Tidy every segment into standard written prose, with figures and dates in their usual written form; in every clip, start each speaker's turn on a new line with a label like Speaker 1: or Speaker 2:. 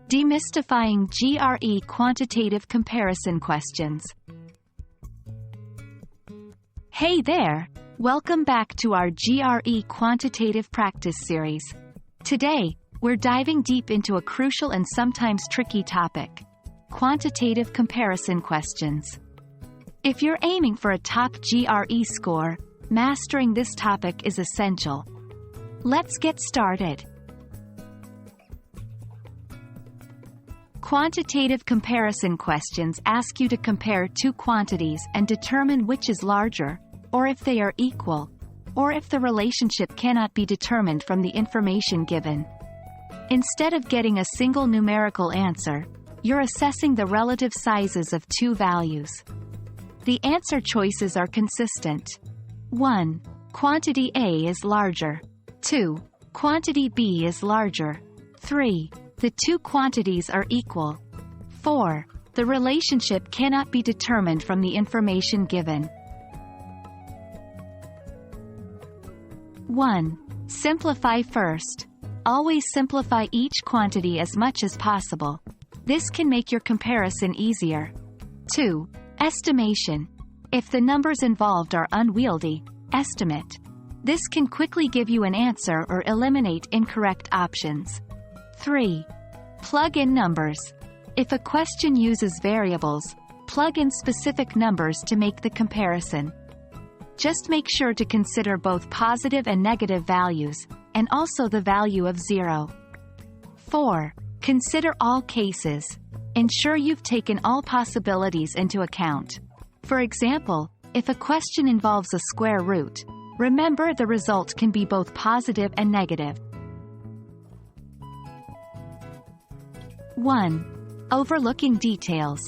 Speaker 1: Demystifying GRE Quantitative Comparison Questions. Hey there! Welcome back to our GRE Quantitative Practice Series. Today, we're diving deep into a crucial and sometimes tricky topic: quantitative comparison questions. If you're aiming for a top GRE score, mastering this topic is essential. Let's get started. Quantitative comparison questions ask you to compare two quantities and determine which is larger, or if they are equal, or if the relationship cannot be determined from the information given. Instead of getting a single numerical answer, you're assessing the relative sizes of two values. The answer choices are consistent. 1. Quantity A is larger. 2. Quantity B is larger. 3. The two quantities are equal. 4. The relationship cannot be determined from the information given. 1. Simplify first. Always simplify each quantity as much as possible. This can make your comparison easier. 2. Estimation. If the numbers involved are unwieldy, estimate. This can quickly give you an answer or eliminate incorrect options. 3. Plug in numbers. If a question uses variables, plug in specific numbers to make the comparison. Just make sure to consider both positive and negative values, and also the value of 0. 4. Consider all cases. Ensure you've taken all possibilities into account. For example, if a question involves a square root, remember the result can be both positive and negative. 1. Overlooking details.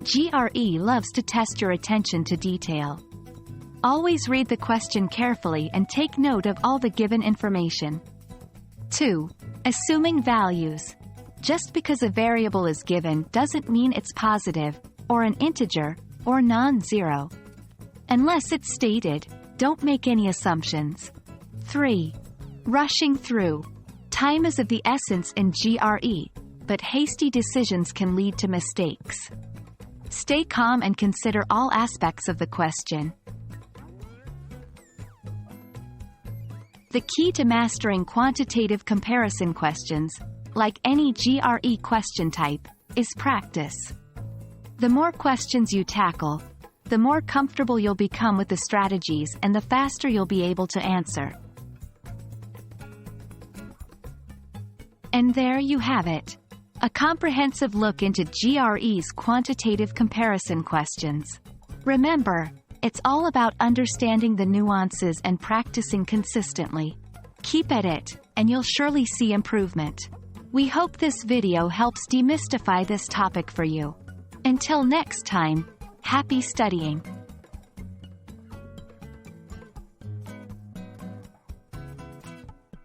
Speaker 1: GRE loves to test your attention to detail. Always read the question carefully and take note of all the given information. 2. Assuming values. Just because a variable is given doesn't mean it's positive, or an integer, or non-zero. Unless it's stated, don't make any assumptions. 3. Rushing through. Time is of the essence in GRE, but hasty decisions can lead to mistakes. Stay calm and consider all aspects of the question. The key to mastering quantitative comparison questions, like any GRE question type, is practice. The more questions you tackle, the more comfortable you'll become with the strategies and the faster you'll be able to answer. And there you have it. A comprehensive look into GRE's quantitative comparison questions. Remember, it's all about understanding the nuances and practicing consistently. Keep at it, and you'll surely see improvement. We hope this video helps demystify this topic for you. Until next time, happy studying!